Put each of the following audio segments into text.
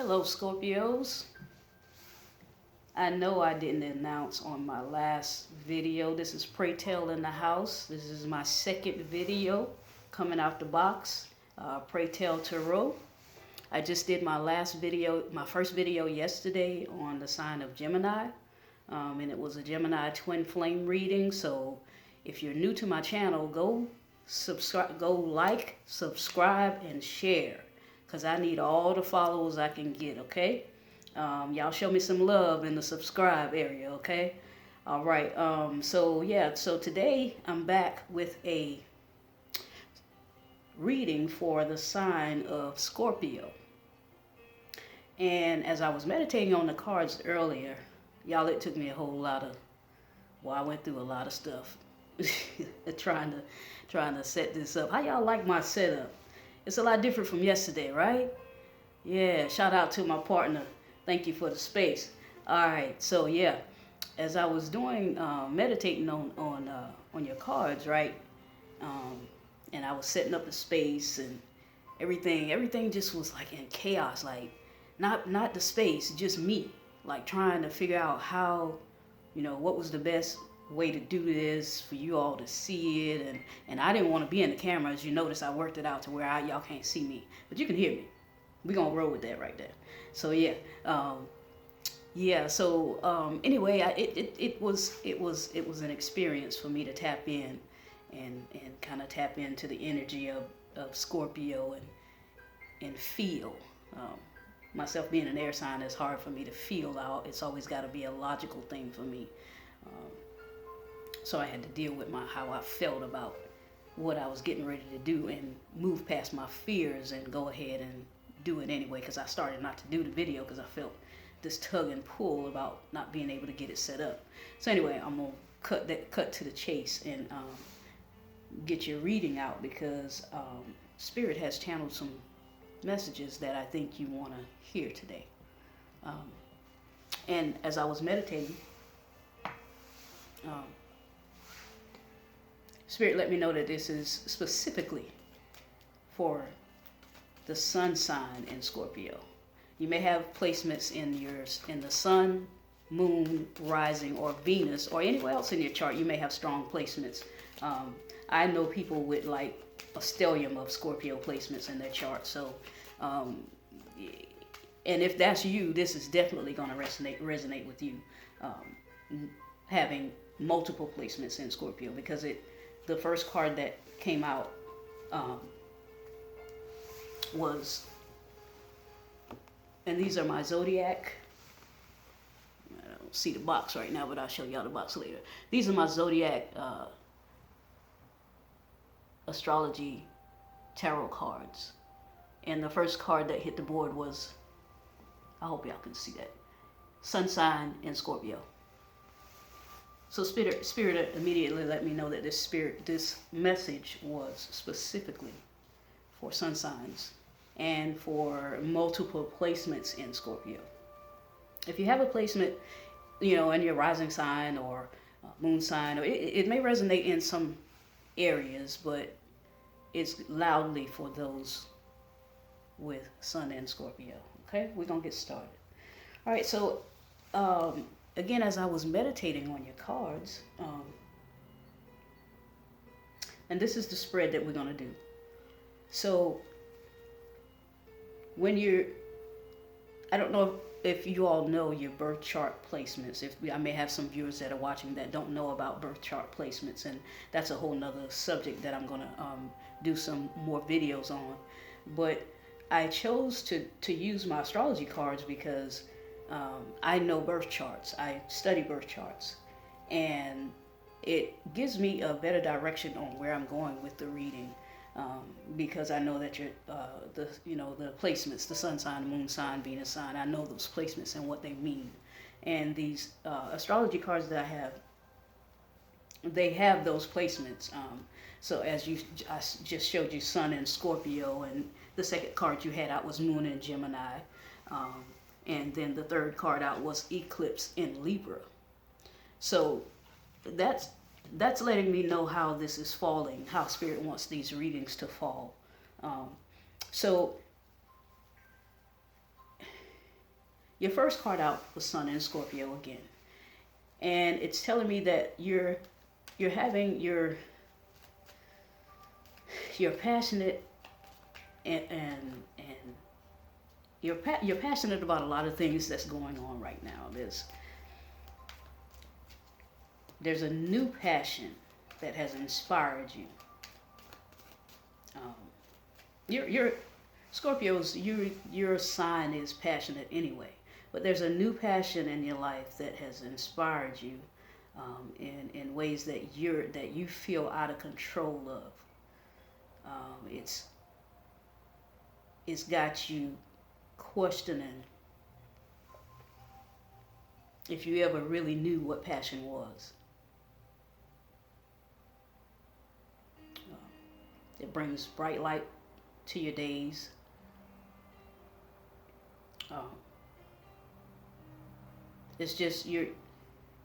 Hello, Scorpios. I know I didn't announce on my last video. This is Pray Tell in the House. This is my second video coming out the box. Pray Tell Tarot. I just did my first video yesterday on the sign of Gemini. And it was a Gemini twin flame reading. So if you're new to my channel, go like, subscribe, and share. Because I need all the followers I can get, okay? Y'all show me some love in the subscribe area, okay? All right, so today I'm back with a reading for the sign of Scorpio. And as I was meditating on the cards earlier, y'all, it took me a whole lot of, I went through a lot of stuff trying to set this up. How y'all like my setup? It's a lot different from yesterday, right? Yeah, shout out to my partner. Thank you for the space. All right, so yeah, as I was doing meditating on your cards, right? And I was setting up the space and everything just was like in chaos, like not the space, just me, like trying to figure out how, what was the best way to do this for you all to see it, and I didn't want to be in the camera. As you notice, I worked it out to where y'all can't see me, but you can hear me. We're gonna roll with that right there. So yeah, anyway, it was an experience for me to tap in and kind of tap into the energy of Scorpio and feel. Myself being an air sign, it's hard for me to feel out. It's always got to be a logical thing for me. So I had to deal with how I felt about what I was getting ready to do and move past my fears and go ahead and do it anyway, because I started not to do the video because I felt this tug and pull about not being able to get it set up. So anyway, I'm going to cut to the chase and get your reading out, because Spirit has channeled some messages that I think you want to hear today. And as I was meditating, Spirit let me know that this is specifically for the sun sign in Scorpio. You may have placements in the sun, moon, rising, or Venus, or anywhere else in your chart. You may have strong placements. I know people with like a stellium of Scorpio placements in their chart. So, and if that's you, this is definitely going to resonate with you, having multiple placements in Scorpio, because the first card that came out was, and these are my zodiac. I don't see the box right now, but I'll show y'all the box later. These are my zodiac astrology tarot cards. And the first card that hit the board was, I hope y'all can see that, sun sign in Scorpio. So Spirit immediately let me know that this message was specifically for sun signs and for multiple placements in Scorpio. If you have a placement, in your rising sign or moon sign, or it may resonate in some areas, but it's loudly for those with sun and Scorpio. Okay, we're gonna get started. All right, so again, as I was meditating on your cards, and this is the spread that we're going to do. So I don't know if you all know your birth chart placements. I may have some viewers that are watching that don't know about birth chart placements, and that's a whole nother subject that I'm going to do some more videos on. But I chose to use my astrology cards because I know birth charts. I study birth charts, and it gives me a better direction on where I'm going with the reading, because I know that the placements, the sun sign, moon sign, Venus sign, I know those placements and what they mean. And these astrology cards that I have, they have those placements. So I just showed you sun in Scorpio, and the second card you had out was moon in Gemini. And then the third card out was eclipse in Libra. So that's letting me know how this is falling, how Spirit wants these readings to fall. So your first card out was Sun in Scorpio again, and it's telling me that you're having you're passionate and you're passionate about a lot of things that's going on right now. There's a new passion that has inspired you. You're Scorpios. Your sign is passionate anyway, but there's a new passion in your life that has inspired you in ways that you feel out of control of. It's got you questioning if you ever really knew what passion was. It brings bright light to your days. It's just and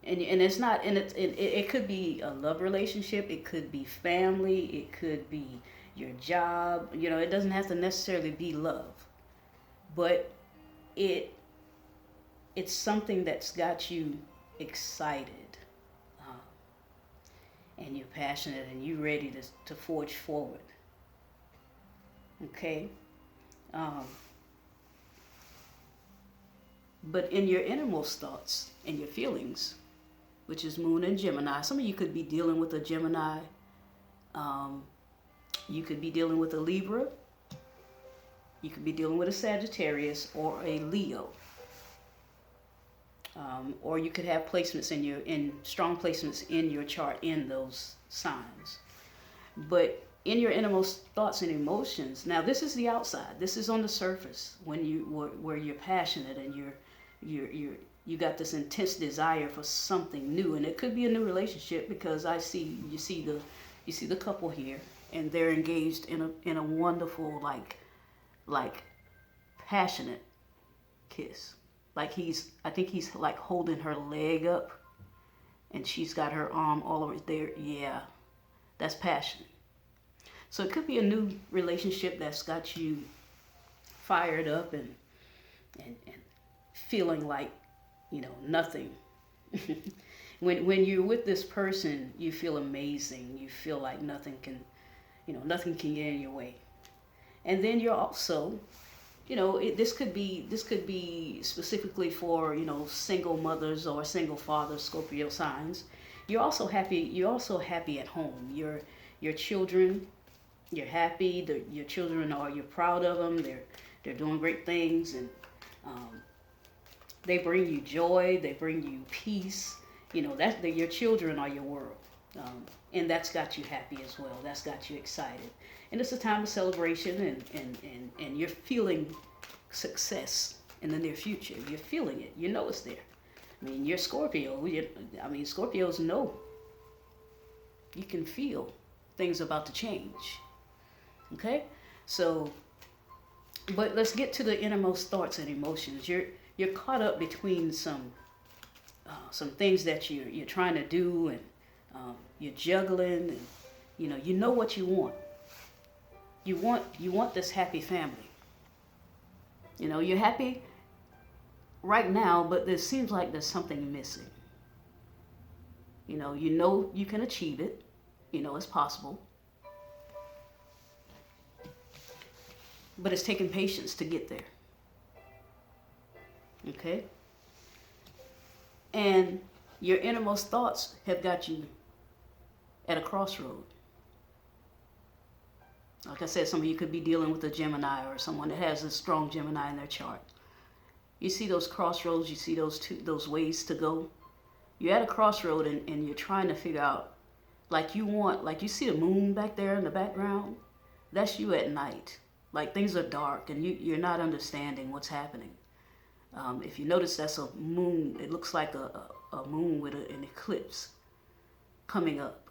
it's not, and it could be a love relationship, it could be family, it could be your job. It doesn't have to necessarily be love, but it's something that's got you excited, and you're passionate and you're ready to forge forward. Okay. But in your innermost thoughts and your feelings, which is Moon and Gemini, some of you could be dealing with a Gemini. You could be dealing with a Libra. You could be dealing with a Sagittarius or a Leo. Or you could have placements in strong placements in your chart in those signs. But in your innermost thoughts and emotions, now this is the outside. This is on the surface where you're passionate and you got this intense desire for something new, and it could be a new relationship, because you see the couple here, and they're engaged in a wonderful like passionate kiss. Like I think he's like holding her leg up, and she's got her arm all over there. Yeah, that's passion. So it could be a new relationship that's got you fired up and feeling like, nothing. When you're with this person, you feel amazing. You feel like nothing can get in your way. And then you're also, this could be specifically for, single mothers or single fathers, Scorpio signs. You're also happy at home. Your children, you're happy. Your children you're proud of them. They're doing great things, and they bring you joy. They bring you peace. Your children are your world, and that's got you happy as well. That's got you excited, and it's a time of celebration, and you're feeling success in the near future. You're feeling it. It's there. I mean, you're Scorpio. Scorpios know. You can feel things about to change. Okay, so, but let's get to the innermost thoughts and emotions. You're caught up between some things that you're trying to do, and you're juggling, and you know what you want. You want this happy family. You're happy right now, but there seems like there's something missing. You know you can achieve it. It's possible. But it's taking patience to get there. Okay? And your innermost thoughts have got you at a crossroad. Like I said, some of you could be dealing with a Gemini, or someone that has a strong Gemini in their chart. You see those crossroads, you see those ways to go. You're at a crossroad, and you're trying to figure out, like you see the moon back there in the background. That's you at night. Like things are dark, and you're not understanding what's happening. If you notice, that's a moon. It looks like a moon with an eclipse coming up.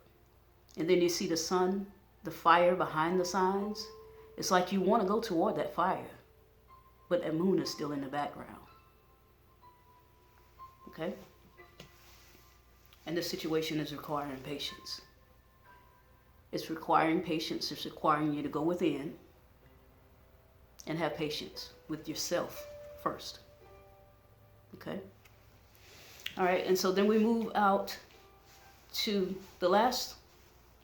And then you see the sun, the fire behind the signs. It's like you want to go toward that fire, but that moon is still in the background. Okay? And this situation is requiring patience. It's requiring patience. It's requiring you to go within and have patience with yourself first. Okay. All right. And so then we move out to the last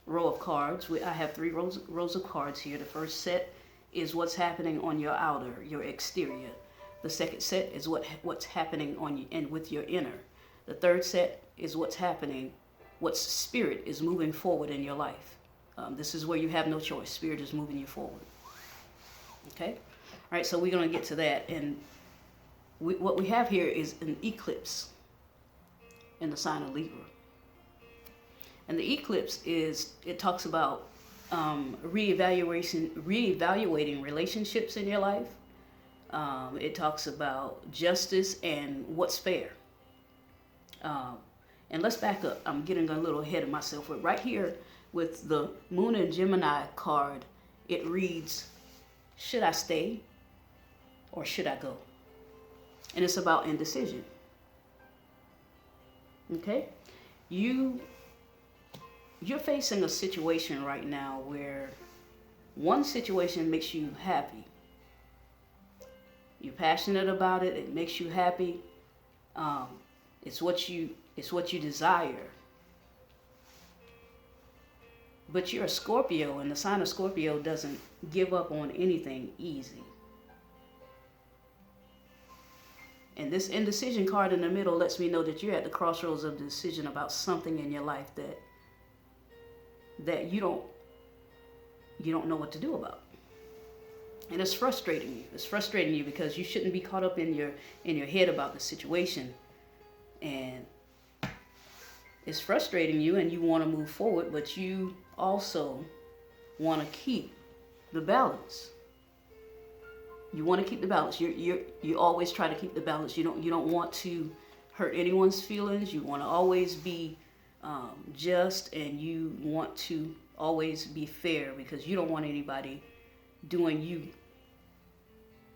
row of cards. I have three rows of cards here. The first set is what's happening on your outer, your exterior. The second set is what's happening on you and with your inner. The third set is what's happening, what spirit is moving forward in your life. This is where you have no choice. Spirit is moving you forward. Okay? All right, so we're going to get to that. And what we have here is an eclipse in the sign of Libra. And the eclipse it talks about reevaluating relationships in your life. It talks about justice and what's fair. And let's back up. I'm getting a little ahead of myself. But right here with the Moon and Gemini card, it reads, should I stay or should I go? And it's about indecision. Okay? You're facing a situation right now where one situation makes you happy. You're passionate about it. It makes you happy. It's what you desire. But you're a Scorpio, and the sign of Scorpio doesn't give up on anything easy. And this indecision card in the middle lets me know that you're at the crossroads of the decision about something in your life that you don't know what to do about. And it's frustrating you. It's frustrating you because you shouldn't be caught up in your head about the situation. And it's frustrating you and you want to move forward, but you also want to keep the balance. You want to keep the balance. You always try to keep the balance. You don't want to hurt anyone's feelings. You want to always be just, and you want to always be fair because you don't want anybody doing you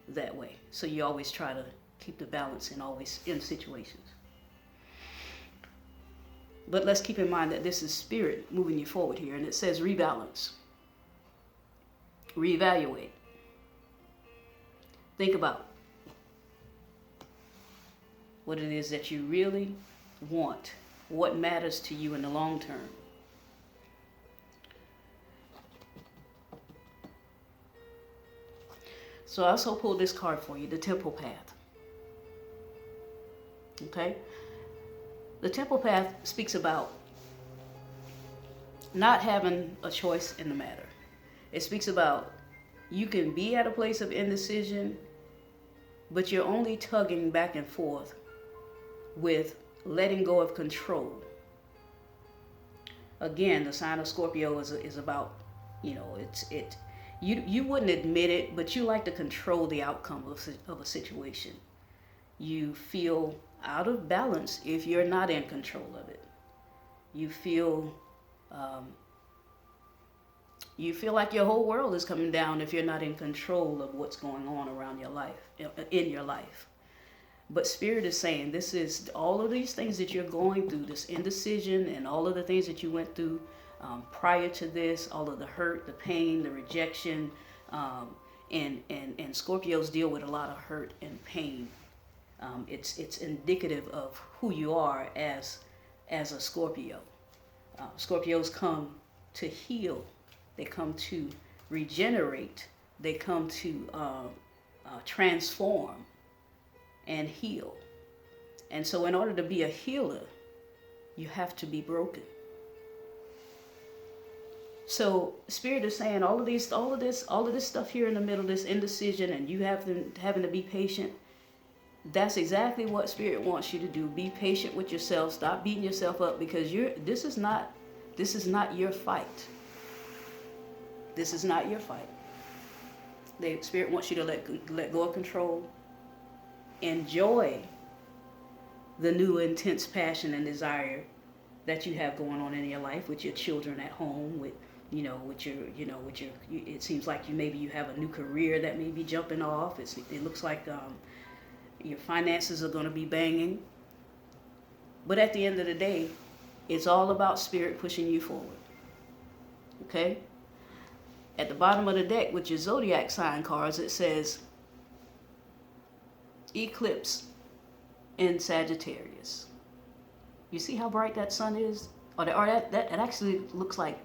that way. So you always try to keep the balance and always in situations. But let's keep in mind that this is spirit moving you forward here, and it says rebalance, reevaluate. Think about what it is that you really want, what matters to you in the long term. So I also pulled this card for you, the Temple Path. Okay? The Temple Path speaks about not having a choice in the matter. It speaks about you can be at a place of indecision, but you're only tugging back and forth with letting go of control. Again, the sign of Scorpio is about, you wouldn't admit it, but you like to control the outcome of a situation. You feel out of balance if you're not in control of it. You feel like your whole world is coming down if you're not in control of what's going on around your life, in your life. But Spirit is saying this is all of these things that you're going through, this indecision and all of the things that you went through prior to this, all of the hurt, the pain, the rejection, and Scorpios deal with a lot of hurt and pain. It's indicative of who you are as a Scorpio. Scorpios come to heal. They come to regenerate. They come to transform and heal. And so in order to be a healer, you have to be broken. So Spirit is saying all of this stuff here in the middle, this indecision, and you having to be patient. That's exactly what Spirit wants you to do. Be patient with yourself. Stop beating yourself up because this is not your fight. This is not your fight. The Spirit wants you to let go of control. Enjoy the new intense passion and desire that you have going on in your life with your children at home, it seems like you have a new career that may be jumping off. It looks like your finances are going to be banging. But at the end of the day, it's all about Spirit pushing you forward. Okay? At the bottom of the deck with your zodiac sign cards, it says eclipse in Sagittarius. You see how bright that sun is? Or that it actually looks like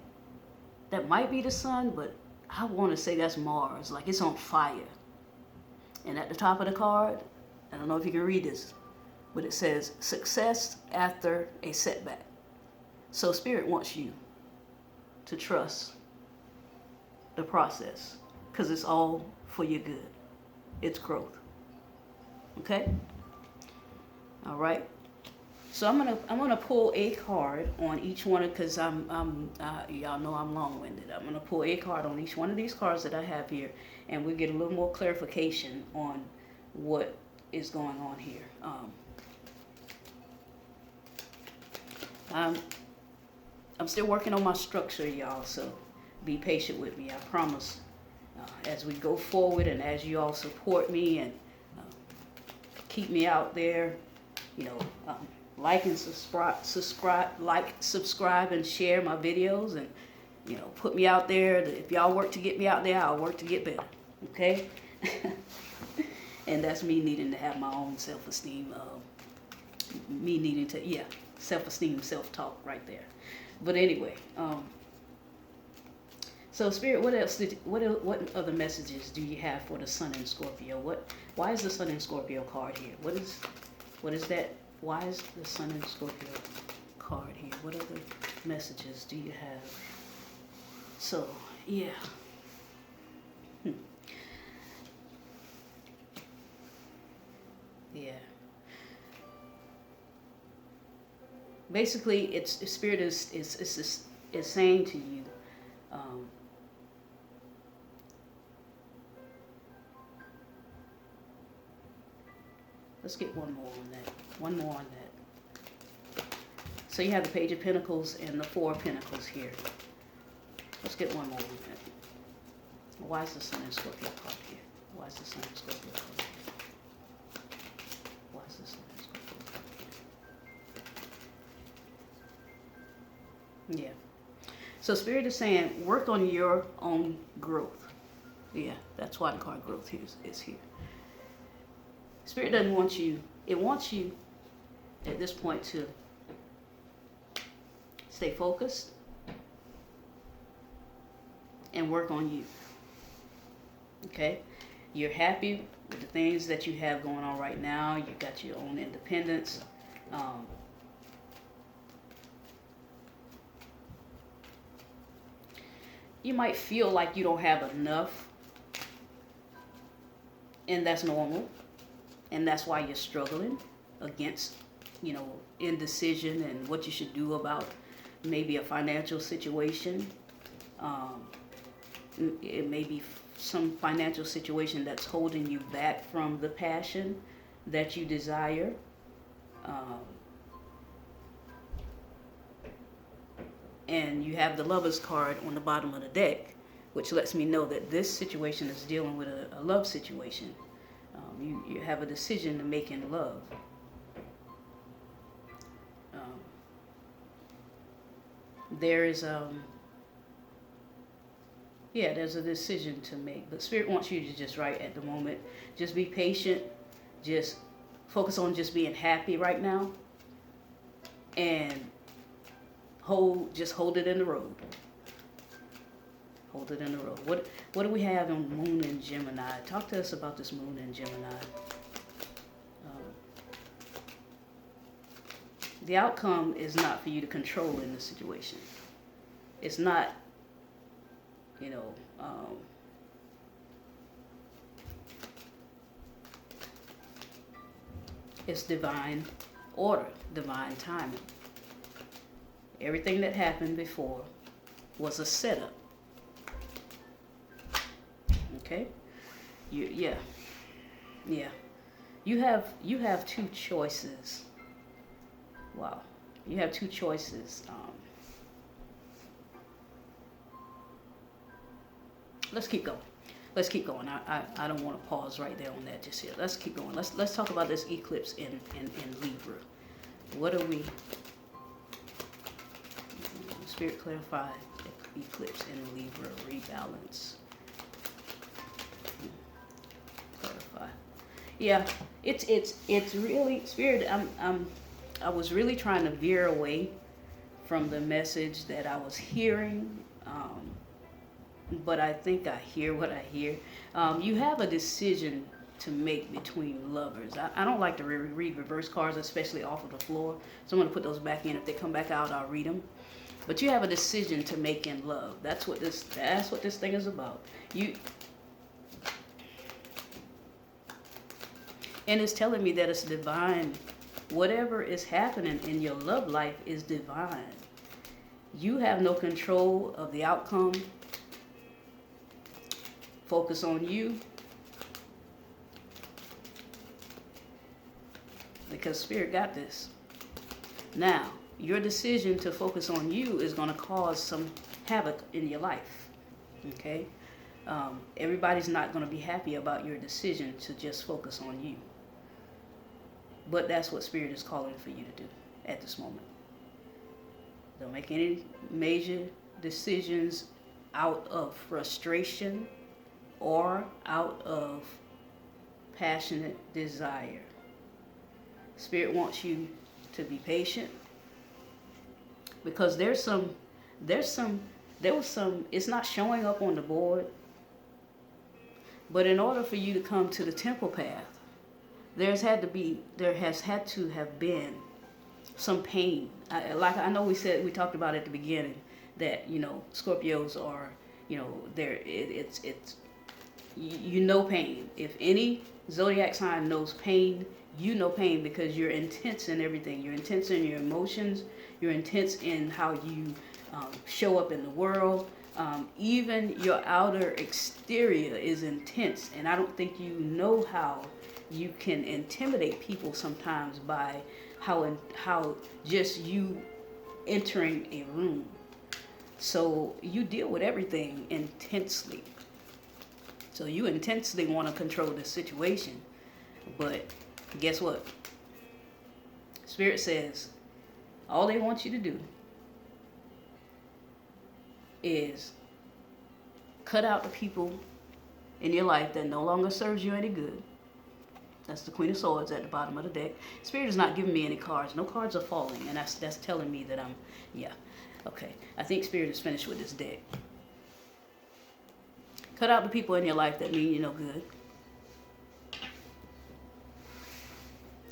that might be the sun, but I want to say that's Mars. Like it's on fire. And at the top of the card, I don't know if you can read this, but it says success after a setback. So Spirit wants you to trust the process because it's all for your good. It's growth. Okay? All right. So I'm gonna pull a card on each one because y'all know I'm long-winded. I'm gonna pull a card on each one of these cards that I have here, and we get a little more clarification on what is going on here. I'm still working on my structure, y'all. So be patient with me. I promise. As we go forward, and as you all support me and keep me out there, you know. Like and subscribe, and share my videos, and you know, put me out there. If y'all work to get me out there, I'll work to get better. Okay? And that's me needing to have my own self-esteem. Me needing to, self-esteem, self-talk right there. But anyway, so Spirit, what else? What other messages do you have for the Sun in Scorpio? Why is the Sun in Scorpio card here? What is that? Why is the Sun in Scorpio card here? What other messages do you have? So, yeah. Yeah. Basically, Spirit is saying to you, let's get one more on that. One more on that. So you have the Page of Pentacles and the Four of Pentacles here. Let's get one more on that. Why is the Sun in Scorpio card here? Why is the Sun in Scorpio card here? Why is the Sun in Scorpio card here? Yeah. So Spirit is saying, work on your own growth. Yeah, that's why the card growth is here. Spirit doesn't want you, it wants you at this point to stay focused and work on you. Okay? You're happy with the things that you have going on right now. You got your own independence. You might feel like you don't have enough, and that's normal. And that's why you're struggling against, you know, indecision and what you should do about maybe a financial situation. It may be some financial situation that's holding you back from the passion that you desire. And you have the Lover's card on the bottom of the deck, which lets me know that this situation is dealing with a love situation. You have a decision to make in love. There's there's a decision to make. But Spirit wants you to just right at the moment. Just be patient. Just focus on just being happy right now. And hold it in the road. Hold it in the road. What do we have on Moon in Gemini? Talk to us about this Moon in Gemini. The outcome is not for you to control in the situation. It's not, you know, it's divine order, divine timing. Everything that happened before was a setup. Okay? You have two choices. Wow. You have two choices. Let's keep going. I don't want to pause right there on that just yet. Let's keep going. Let's talk about this eclipse in Libra. What are we? Spirit clarify eclipse in Libra, rebalance. Clarify. Yeah, It's really Spirit. I was really trying to veer away from the message that I was hearing, but I think I hear what I hear. You have a decision to make between lovers. I don't like to read reverse cards, especially off of the floor. So I'm gonna put those back in. If they come back out, I'll read them. But you have a decision to make in love. That's what this thing is about. And it's telling me that it's divine. Whatever is happening in your love life is divine. You have no control of the outcome. Focus on you. Because Spirit got this. Now, your decision to focus on you is going to cause some havoc in your life. Okay? Everybody's not going to be happy about your decision to just focus on you. But that's what Spirit is calling for you to do at this moment. Don't make any major decisions out of frustration or out of passionate desire. Spirit wants you to be patient, because there was some, it's not showing up on the board, but in order for you to come to the temple path, there has had to have been some pain. I know we talked about at the beginning that, Scorpios are, it's pain. If any zodiac sign knows pain, you know pain, because you're intense in everything. You're intense in your emotions. You're intense in how you show up in the world. Even your outer exterior is intense. And I don't think you know how you can intimidate people sometimes by how just you entering a room. So you deal with everything intensely. So you intensely want to control the situation. But guess what? Spirit says all they want you to do is cut out the people in your life that no longer serves you any good. That's the Queen of Swords at the bottom of the deck. Spirit is not giving me any cards. No cards are falling, and that's telling me that okay. I think Spirit is finished with this deck. Cut out the people in your life that mean you no good.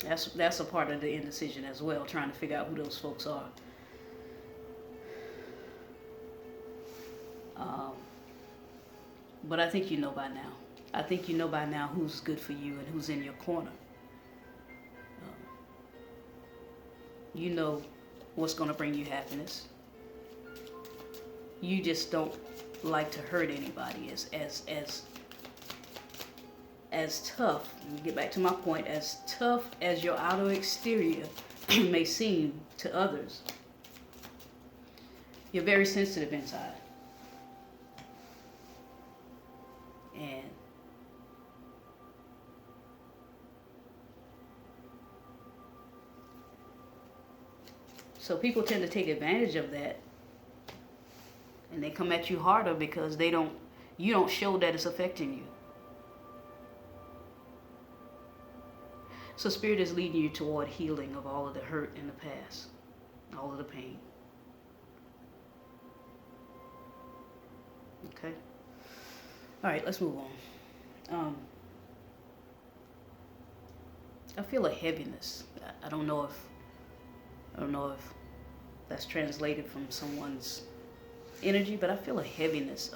That's a part of the indecision as well, trying to figure out who those folks are. But I think you know by now. I think you know by now who's good for you and who's in your corner. You know what's going to bring you happiness. You just don't like to hurt anybody. As tough, let me get back to my point, as tough as your outer exterior may seem to others, you're very sensitive inside. And so people tend to take advantage of that, and they come at you harder because you don't show that it's affecting you. So Spirit is leading you toward healing of all of the hurt in the past, all of the pain. Okay? All right, let's move on. I feel a heaviness. I don't know if that's translated from someone's energy, but I feel a heaviness.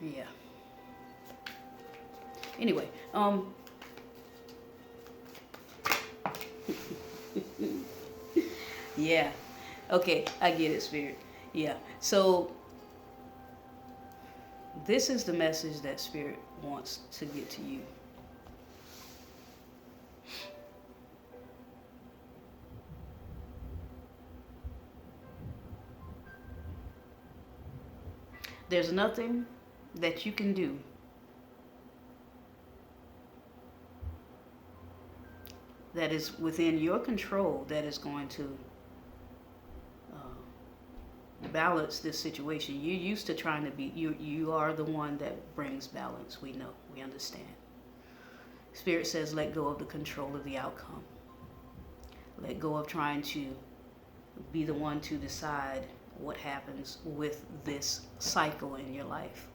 Yeah. Anyway, yeah. Okay, I get it, Spirit. Yeah. So this is the message that Spirit wants to get to you. There's nothing that you can do that is within your control that is going to balance this situation. You're used to trying to be, you are the one that brings balance. We know, we understand. Spirit says let go of the control of the outcome. Let go of trying to be the one to decide what happens with this cycle in your life.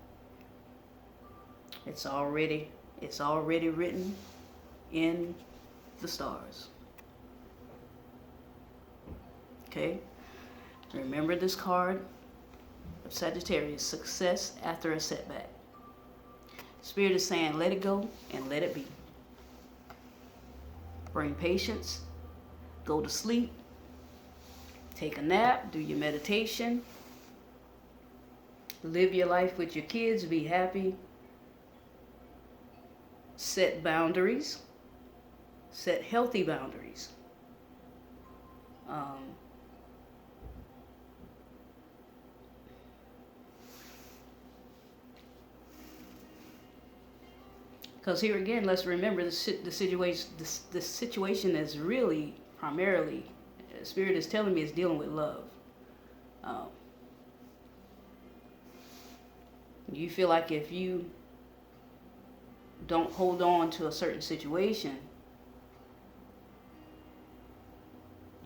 It's already written in the stars. Okay? Remember this card of Sagittarius, success after a setback. Spirit is saying let it go and let it be. Bring patience. Go to sleep. Take a nap. Do your meditation. Live your life with your kids. Be happy. Set boundaries. Set healthy boundaries. Because here again, let's remember the situation is really primarily, Spirit is telling me, it's dealing with love. You feel like if you don't hold on to a certain situation,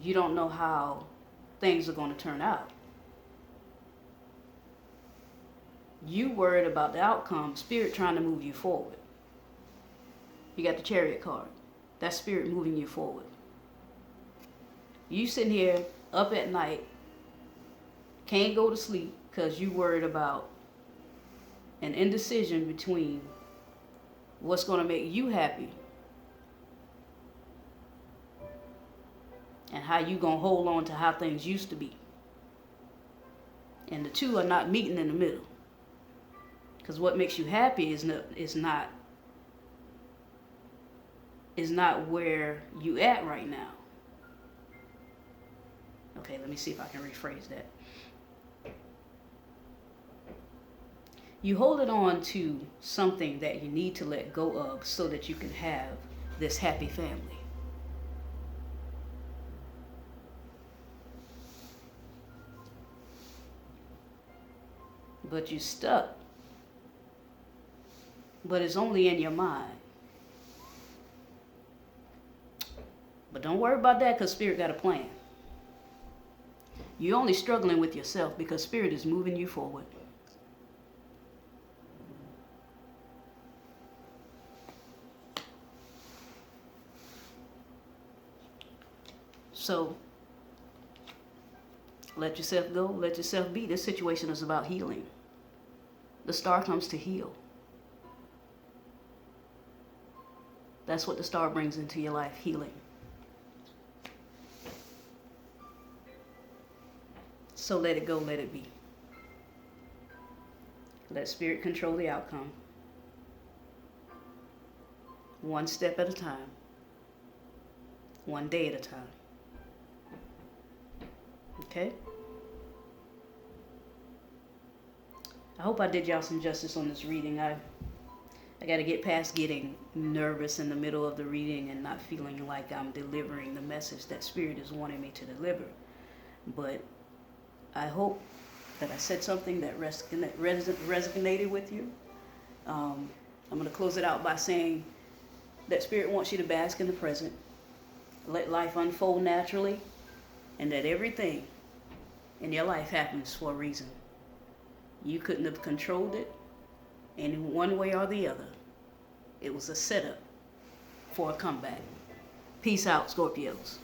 you don't know how things are going to turn out. You worried about the outcome, Spirit trying to move you forward. You got the Chariot card. That's Spirit moving you forward. You sitting here up at night, can't go to sleep because you worried about an indecision between what's going to make you happy and how you going to hold on to how things used to be. And the two are not meeting in the middle. Because what makes you happy is not where you at right now. Okay, let me see if I can rephrase that. You hold it on to something that you need to let go of so that you can have this happy family. But you're stuck. But it's only in your mind. But don't worry about that because Spirit got a plan. You're only struggling with yourself because Spirit is moving you forward. So, let yourself go, let yourself be. This situation is about healing. The star comes to heal. That's what the star brings into your life, healing. So let it go, let it be. Let Spirit control the outcome. One step at a time. One day at a time. Okay? I hope I did y'all some justice on this reading. I got to get past getting nervous in the middle of the reading and not feeling like I'm delivering the message that Spirit is wanting me to deliver. But I hope that I said something that resonated with you. I'm going to close it out by saying that Spirit wants you to bask in the present, let life unfold naturally, and that everything in your life happens for a reason. You couldn't have controlled it in one way or the other. It was a setup for a comeback. Peace out, Scorpios.